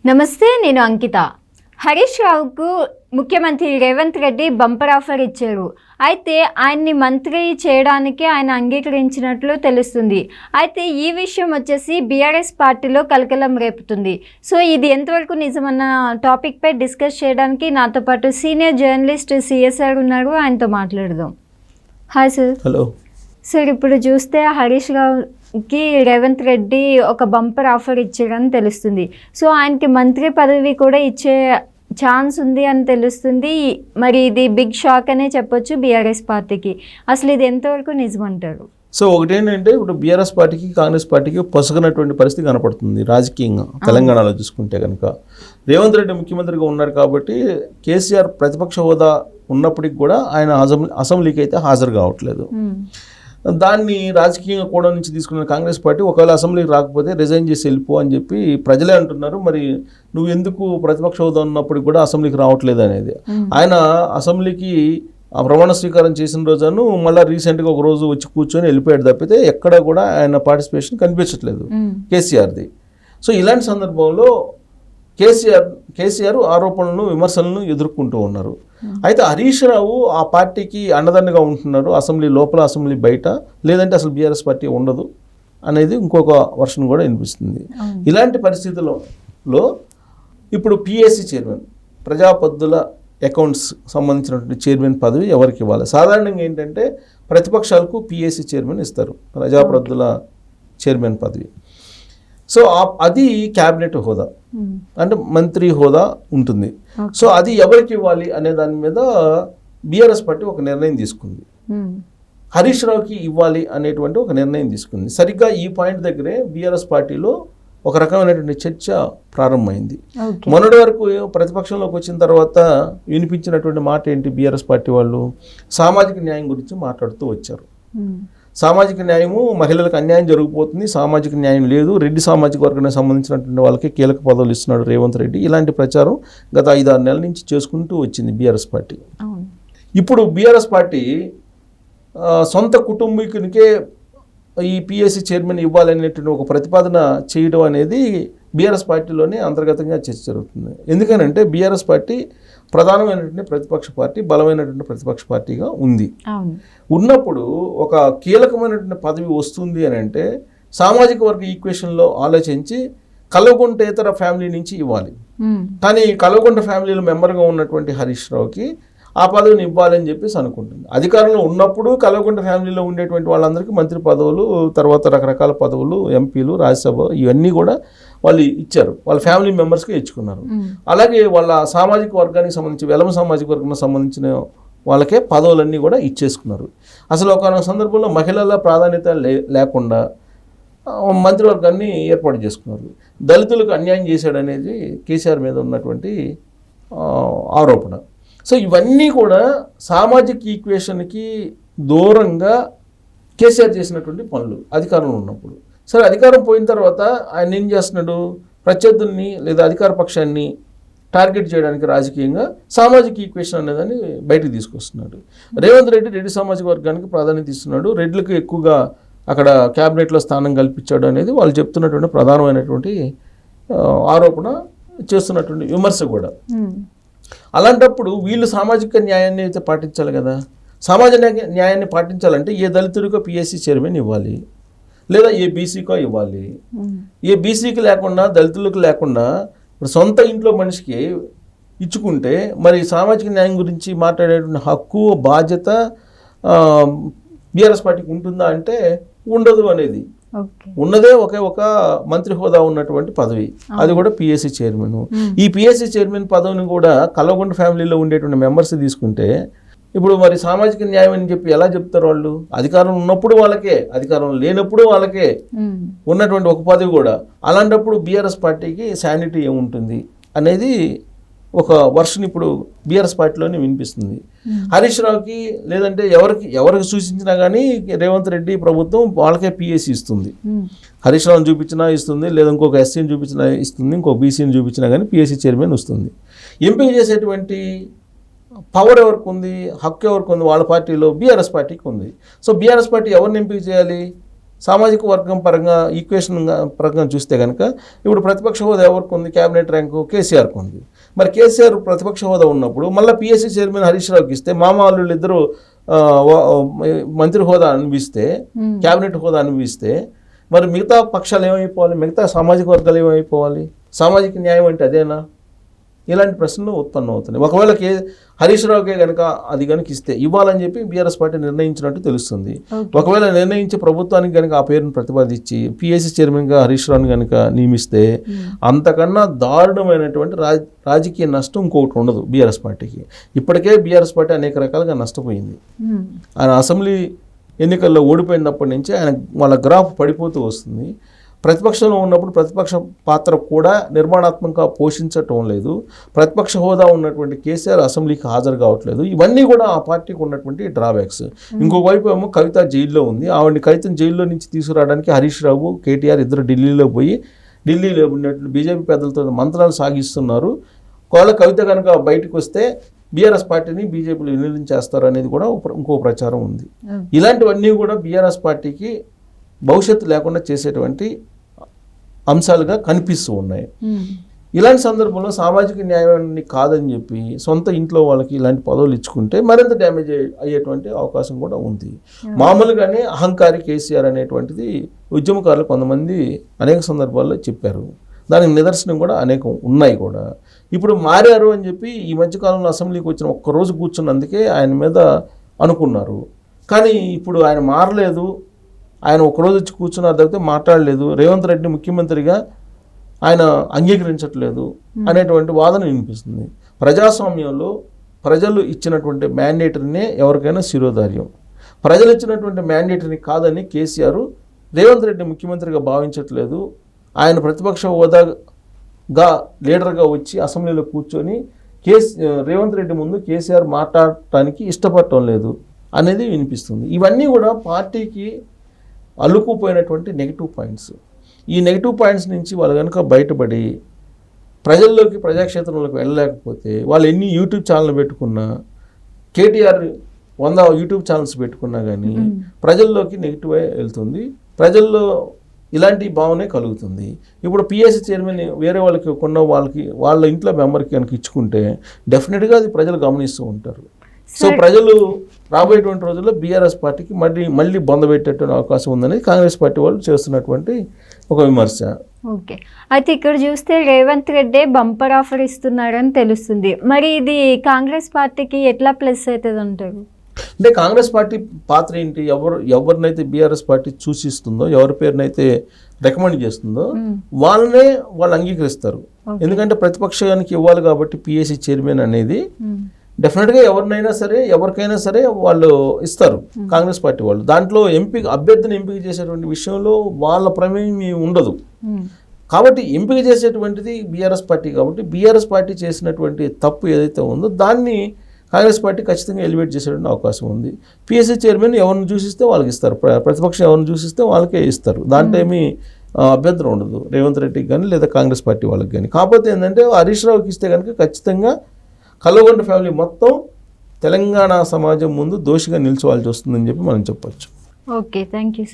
నమస్తే, నేను అంకిత. హరీష్ రావుకు ముఖ్యమంత్రి రేవంత్ రెడ్డి బంపర్ ఆఫర్ ఇచ్చారు. అయితే ఆయన్ని మంత్రి చేయడానికి ఆయన అంగీకరించినట్లు తెలుస్తుంది. అయితే ఈ విషయం వచ్చేసి బీఆర్ఎస్ పార్టీలో కలకలం రేపుతుంది. సో ఇది ఎంతవరకు నిజమన్న టాపిక్పై డిస్కస్ చేయడానికి నాతో పాటు సీనియర్ జర్నలిస్ట్ సిఎస్ఆర్ ఉన్నారు. ఆయనతో మాట్లాడదాం. Hi sir. హలో సార్, ఇప్పుడు చూస్తే హరీష్ రావుకి రేవంత్ రెడ్డి ఒక బంపర్ ఆఫర్ ఇచ్చారని తెలుస్తుంది. సో ఆయనకి మంత్రి పదవి కూడా ఇచ్చే ఛాన్స్ ఉంది అని తెలుస్తుంది. మరి ఇది బిగ్ షాక్ అనే చెప్పొచ్చు బీఆర్ఎస్ పార్టీకి. అసలు ఇది ఎంతవరకు నిజమంటారు? సో ఒకటేంటంటే ఇప్పుడు బీఆర్ఎస్ పార్టీకి కాంగ్రెస్ పార్టీకి పొసగనటువంటి పరిస్థితి కనపడుతుంది రాజకీయంగా. తెలంగాణలో చూసుకుంటే కనుక రేవంత్ రెడ్డి ముఖ్యమంత్రిగా ఉన్నారు కాబట్టి కేసీఆర్ ప్రతిపక్ష హోదా ఉన్నప్పటికి కూడా ఆయన అసెంబ్లీకి అయితే హాజరు కావట్లేదు. దాన్ని రాజకీయంగా కూడా నుంచి తీసుకున్న కాంగ్రెస్ పార్టీ ఒకవేళ అసెంబ్లీకి రాకపోతే రిజైన్ చేసి వెళ్ళిపో అని చెప్పి ప్రజలే అంటున్నారు. మరి నువ్వు ఎందుకు ప్రతిపక్ష హోదా ఉన్నప్పటికి కూడా అసెంబ్లీకి రావట్లేదు అనేది. ఆయన అసెంబ్లీకి ఆ ప్రమాణ స్వీకారం చేసిన రోజును మళ్ళీ రీసెంట్గా ఒక రోజు వచ్చి కూర్చొని వెళ్ళిపోయాడు తప్పితే ఎక్కడ కూడా ఆయన పార్టిసిపేషన్ కనిపించట్లేదు కేసీఆర్ది. సో ఇలాంటి సందర్భంలో కేసీఆర్ ఆరోపణలను విమర్శలను ఎదుర్కొంటూ ఉన్నారు. అయితే హరీష్ రావు ఆ పార్టీకి అండదండగా ఉంటున్నారు, అసెంబ్లీ లోపల అసెంబ్లీ బయట, లేదంటే అసలు బీఆర్ఎస్ పార్టీ ఉండదు అనేది ఇంకొక వర్షన్ కూడా వినిపిస్తుంది. ఇలాంటి పరిస్థితుల్లో ఇప్పుడు పిఎస్సి చైర్మన్, ప్రజాపద్దుల అకౌంట్స్ సంబంధించినటువంటి చైర్మన్ పదవి ఎవరికి ఇవ్వాలి? సాధారణంగా ఏంటంటే ప్రతిపక్షాలకు పిఎస్సి చైర్మన్ ఇస్తారు, ప్రజాపద్దుల చైర్మన్ పదవి. సో అది క్యాబినెట్ హోదా అంటే మంత్రి హోదా ఉంటుంది. సో అది ఎవరికి ఇవ్వాలి అనే దాని మీద బీఆర్ఎస్ పార్టీ ఒక నిర్ణయం తీసుకుంది. హరీష్ రావుకి ఇవ్వాలి అనేటువంటి ఒక నిర్ణయం తీసుకుంది. సరిగ్గా ఈ పాయింట్ దగ్గరే బీఆర్ఎస్ పార్టీలో ఒక రకమైనటువంటి చర్చ ప్రారంభమైంది. మొన్నటి వరకు ప్రతిపక్షంలోకి వచ్చిన తర్వాత వినిపించినటువంటి మాట ఏంటి? బీఆర్ఎస్ పార్టీ వాళ్ళు సామాజిక న్యాయం గురించి మాట్లాడుతూ వచ్చారు. సామాజిక న్యాయము, మహిళలకు అన్యాయం జరిగిపోతుంది, సామాజిక న్యాయం లేదు, రెడ్డి సామాజిక వర్గానికి సంబంధించినటువంటి వాళ్ళకి కీలక పదవులు ఇస్తున్నాడు రేవంత్ రెడ్డి. ఇలాంటి ప్రచారం గత 5-6 నెలల నుంచి చేసుకుంటూ వచ్చింది బీఆర్ఎస్ పార్టీ. ఇప్పుడు బీఆర్ఎస్ పార్టీ సొంత కుటుంబీకునికే ఈ పిఎస్సి చైర్మన్ ఇవ్వాలనేటువంటి ఒక ప్రతిపాదన చేయడం అనేది బీఆర్ఎస్ పార్టీలోనే అంతర్గతంగా చర్చ జరుగుతుంది. ఎందుకనంటే బీఆర్ఎస్ పార్టీ ప్రధానమైనటువంటి ప్రతిపక్ష పార్టీ, బలమైనటువంటి ప్రతిపక్ష పార్టీగా ఉంది. ఉన్నప్పుడు ఒక కీలకమైనటువంటి పదవి వస్తుంది అని అంటే సామాజిక వర్గ ఈక్వేషన్లో ఆలోచించి కల్వకుంటేతర ఫ్యామిలీ నుంచి ఇవ్వాలి. కానీ కల్వకుంట ఫ్యామిలీలో మెంబర్గా ఉన్నటువంటి హరీష్ రావుకి ఆ పదవిని ఇవ్వాలని చెప్పేసి అనుకుంటుంది. అధికారంలో ఉన్నప్పుడు కల్వకుంట ఫ్యామిలీలో ఉండేటువంటి వాళ్ళందరికీ మంత్రి పదవులు, తర్వాత రకరకాల పదవులు, ఎంపీలు, రాజ్యసభ ఇవన్నీ కూడా వాళ్ళు ఇచ్చారు, వాళ్ళ ఫ్యామిలీ మెంబర్స్కే ఇచ్చుకున్నారు. అలాగే వాళ్ళ సామాజిక వర్గానికి సంబంధించి, వెలమ సామాజిక వర్గానికి సంబంధించిన వాళ్ళకే పదవులన్నీ కూడా ఇచ్చేసుకున్నారు. అసలు ఒక సందర్భంలో మహిళల ప్రాధాన్యత లేకుండా మంత్రివర్గాన్ని ఏర్పాటు చేసుకున్నారు. దళితులకు అన్యాయం చేశాడనేది కేసీఆర్ మీద ఉన్నటువంటి ఆరోపణ. సో ఇవన్నీ కూడా సామాజిక ఈక్వేషన్కి దూరంగా కేసీఆర్ చేసినటువంటి పనులు అధికారంలో ఉన్నప్పుడు. సరే, అధికారం పోయిన తర్వాత ఆయన ఏం చేస్తున్నాడు? ప్రత్యర్థుల్ని లేదా అధికార పక్షాన్ని టార్గెట్ చేయడానికి రాజకీయంగా సామాజిక ఈక్వేషన్ అనేదాన్ని బయటకు తీసుకొస్తున్నాడు. రేవంత్ రెడ్డి సామాజిక వర్గానికి ప్రాధాన్యత ఇస్తున్నాడు, రెడ్లకు ఎక్కువగా అక్కడ క్యాబినెట్లో స్థానం కల్పించాడు అనేది వాళ్ళు చెప్తున్నటువంటి ప్రధానమైనటువంటి ఆరోపణ, చేస్తున్నటువంటి విమర్శ కూడా. అలాంటప్పుడు వీళ్ళు సామాజిక న్యాయాన్ని అయితే పాటించాలి కదా. సామాజిక న్యాయాన్ని పాటించాలంటే ఏ దళితుడికో పిఎస్సి చైర్మన్ ఇవ్వాలి, లేదా ఏ బీసీకో ఇవ్వాలి. ఏ బీసీకి లేకుండా, దళితులకు లేకుండా సొంత ఇంట్లో మనిషికి ఇచ్చుకుంటే మరి సామాజిక న్యాయం గురించి మాట్లాడేటువంటి హక్కు, బాధ్యత బీఆర్ఎస్ పార్టీకి ఉంటుందా అంటే ఉండదు అనేది. ఉన్నదే ఒక మంత్రి హోదా ఉన్నటువంటి పదవి, అది కూడా పిఎస్సి చైర్మన్. ఈ పిఎస్సి చైర్మన్ పదవిని కూడా కల్వకుంట ఫ్యామిలీలో ఉండేటువంటి మెంబర్స్ తీసుకుంటే ఇప్పుడు మరి సామాజిక న్యాయం అని చెప్పి ఎలా చెప్తారు వాళ్ళు? అధికారం ఉన్నప్పుడు వాళ్ళకే, అధికారం లేనప్పుడు వాళ్ళకే ఉన్నటువంటి ఒక పదవి కూడా. అలాంటప్పుడు బీఆర్ఎస్ పార్టీకి శానిటీ ఏముంటుంది అనేది ఒక వర్షన్ ఇప్పుడు బీఆర్ఎస్ పార్టీలోనే వినిపిస్తుంది. హరీష్ రావుకి లేదంటే ఎవరికి సూచించినా కానీ రేవంత్ రెడ్డి ప్రభుత్వం వాళ్ళకే పిఎస్సి ఇస్తుంది. హరీష్ రావుని చూపించినా ఇస్తుంది, లేదా ఇంకొక ఎస్సీని చూపించినా ఇస్తుంది, ఇంకొక బీసీని చూపించినా కానీ పిఎస్సి చైర్మన్ వస్తుంది. ఎంపిక చేసేటువంటి పవర్ ఎవరికి ఉంది, హక్కు ఎవరికి ఉంది? వాళ్ళ పార్టీలో బీఆర్ఎస్ పార్టీకి ఉంది. సో బీఆర్ఎస్ పార్టీ ఎవరిని ఎంపిక చేయాలి? సామాజిక వర్గం పరంగా ఈక్వేషన్ పరంగా చూస్తే కనుక ఇప్పుడు ప్రతిపక్ష హోదా ఎవరికి ఉంది? క్యాబినెట్ ర్యాంకు కేసీఆర్కి ఉంది. మరి కేసీఆర్ ప్రతిపక్ష హోదా ఉన్నప్పుడు మళ్ళీ పిఎస్సి చైర్మన్ హరీష్ రావుకి ఇస్తే మామ వాళ్ళు ఇద్దరు మంత్రి హోదా అనిపిస్తే, క్యాబినెట్ హోదా అనిపిస్తే మరి మిగతా పక్షాలు ఏమైపోవాలి? మిగతా సామాజిక వర్గాలు ఏమైపోవాలి? సామాజిక న్యాయం అంటే అదేనా? ఇలాంటి ప్రశ్నలు ఉత్పన్నం అవుతున్నాయి. ఒకవేళ హరీష్ రావుకే కనుక అది కనుక ఇస్తే ఇవ్వాలని చెప్పి బీఆర్ఎస్ పార్టీ నిర్ణయించినట్టు తెలుస్తుంది. ఒకవేళ నిర్ణయించి ప్రభుత్వానికి కనుక ఆ పేరును ప్రతిపాదించి పిఎస్సి చైర్మన్గా హరీష్ రావుని కనుక నియమిస్తే అంతకన్నా దారుణమైనటువంటి రాజకీయ నష్టం ఇంకొకటి ఉండదు బీఆర్ఎస్ పార్టీకి. ఇప్పటికే బీఆర్ఎస్ పార్టీ అనేక రకాలుగా నష్టపోయింది. ఆయన అసెంబ్లీ ఎన్నికల్లో ఓడిపోయినప్పటి నుంచి వాళ్ళ గ్రాఫ్ పడిపోతూ వస్తుంది. ప్రతిపక్షంలో ఉన్నప్పుడు ప్రతిపక్ష పాత్ర కూడా నిర్మాణాత్మకంగా పోషించటం లేదు. ప్రతిపక్ష హోదా ఉన్నటువంటి కేసీఆర్ అసెంబ్లీకి హాజరు కావట్లేదు. ఇవన్నీ కూడా ఆ పార్టీకి ఉన్నటువంటి డ్రాబ్యాక్స్. ఇంకొక వైపు ఏమో కవిత జైల్లో ఉంది. కవితను జైల్లో నుంచి తీసుకురావడానికి హరీష్ రావు, కేటీఆర్ ఇద్దరు ఢిల్లీలో ఉన్నటువంటి బీజేపీ పెద్దలతో మంత్రాలు సాగిస్తున్నారు. ఒకవేళ కవిత కనుక బయటకు వస్తే బీఆర్ఎస్ పార్టీని బీజేపీలో విలీనం చేస్తారు అనేది కూడా ఇంకో ప్రచారం ఉంది. ఇలాంటివన్నీ కూడా బీఆర్ఎస్ పార్టీకి భవిష్యత్తు లేకుండా చేసేటువంటి అంశాలుగా కనిపిస్తూ ఉన్నాయి. ఇలాంటి సందర్భంలో సామాజిక న్యాయాన్ని కాదని చెప్పి సొంత ఇంట్లో వాళ్ళకి ఇలాంటి పదవులు ఇచ్చుకుంటే మరింత డ్యామేజ్ అయ్యేటువంటి అవకాశం కూడా ఉంది. మామూలుగానే అహంకారి కేసీఆర్ అనేటువంటిది ఉద్యమకారులు కొంతమంది అనేక సందర్భాల్లో చెప్పారు. దానికి నిదర్శనం కూడా అనేకం ఉన్నాయి కూడా. ఇప్పుడు మారారు అని చెప్పి ఈ మధ్యకాలంలో అసెంబ్లీకి వచ్చిన ఒక్కరోజు కూర్చున్నందుకే ఆయన మీద అనుకున్నారు. కానీ ఇప్పుడు ఆయన మారలేదు, ఆయన ఒకరోజు వచ్చి కూర్చున్నారు తప్పితే మాట్లాడలేదు, రేవంత్ రెడ్డి ముఖ్యమంత్రిగా ఆయన అంగీకరించట్లేదు అనేటువంటి వాదన వినిపిస్తుంది. ప్రజాస్వామ్యంలో ప్రజలు ఇచ్చినటువంటి మ్యాండేటరీనే ఎవరికైనా శిరోధార్యం. ప్రజలు ఇచ్చినటువంటి మ్యాండేటరీని కాదని కేసీఆర్ రేవంత్ రెడ్డి ముఖ్యమంత్రిగా భావించట్లేదు. ఆయన ప్రతిపక్ష హోదాగా లీడర్గా వచ్చి అసెంబ్లీలో కూర్చొని రేవంత్ రెడ్డి ముందు కేసీఆర్ మాట్లాడటానికి ఇష్టపడటం లేదు అనేది వినిపిస్తుంది. ఇవన్నీ కూడా పార్టీకి అల్లుకుపోయినటువంటి నెగిటివ్ పాయింట్స్. ఈ నెగిటివ్ పాయింట్స్ నుంచి వాళ్ళు కనుక బయటపడి ప్రజల్లోకి ప్రజాక్షేత్రంలోకి వెళ్ళలేకపోతే వాళ్ళు ఎన్ని యూట్యూబ్ ఛానల్ పెట్టుకున్నా, కేటీఆర్ 100 యూట్యూబ్ ఛానల్స్ పెట్టుకున్నా కానీ ప్రజల్లోకి నెగిటివే వెళ్తుంది. ప్రజల్లో ఇలాంటి భావనే కలుగుతుంది. ఇప్పుడు పిఎస్సి చైర్మన్ వేరే వాళ్ళకి వాళ్ళ ఇంట్లో మెంబర్కి కనుక ఇచ్చుకుంటే డెఫినెట్గా అది ప్రజలు గమనిస్తూ ఉంటారు. సో ప్రజలు రాబోయేటువంటి రోజుల్లో బీఆర్ఎస్ పార్టీకి మళ్ళీ బొందబెట్టేటువంటి అవకాశం ఉందని కాంగ్రెస్ పార్టీ వాళ్ళు చేస్తున్నటువంటి ఒక విమర్శ. ఓకే, అయితే ఇక్కడ చూస్తే రేవంత్ రెడ్డి బంపర్ ఆఫర్ ఇస్తున్నారని తెలుస్తుంది. మరి ఇది కాంగ్రెస్ పార్టీకి ఎట్లా ప్లస్ అవుతుంది అంటారు? అంటే కాంగ్రెస్ పార్టీ పాత్ర ఏంటి? ఎవరినైతే బీఆర్ఎస్ పార్టీ సూచిస్తుందో, ఎవరి పేరునైతే రికమెండ్ చేస్తుందో వాళ్ళు అంగీకరిస్తారు. ఎందుకంటే ప్రతిపక్షానికి ఇవ్వాలి కాబట్టి పిఎస్సి చైర్మన్ అనేది డెఫినెట్గా ఎవరికైనా సరే వాళ్ళు ఇస్తారు కాంగ్రెస్ పార్టీ వాళ్ళు. దాంట్లో అభ్యర్థిని ఎంపిక చేసేటువంటి విషయంలో వాళ్ళ ప్రమేయం ఉండదు. కాబట్టి ఎంపిక చేసేటువంటిది బీఆర్ఎస్ పార్టీ. కాబట్టి బీఆర్ఎస్ పార్టీ చేసినటువంటి తప్పు ఏదైతే ఉందో దాన్ని కాంగ్రెస్ పార్టీ ఖచ్చితంగా ఎలివేట్ చేసేటువంటి అవకాశం ఉంది. పిఎస్సి చైర్మన్ ఎవరిని చూసిస్తే వాళ్ళకి ఇస్తారు, ప్రతిపక్షం ఎవరిని చూసిస్తే వాళ్ళకే ఇస్తారు. దాంట్లో ఏమీ అభ్యంతరం ఉండదు రేవంత్ రెడ్డికి కానీ లేదా కాంగ్రెస్ పార్టీ వాళ్ళకి కానీ. కాకపోతే ఏంటంటే హరీష్ రావుకి ఇస్తే కనుక ఖచ్చితంగా కల్వకుంట్ల ఫ్యామిలీ మొత్తం తెలంగాణ సమాజం ముందు దోషిగా నిల్చోవాల్సి వస్తుందని చెప్పి మనం చెప్పొచ్చు. Okay, thank you.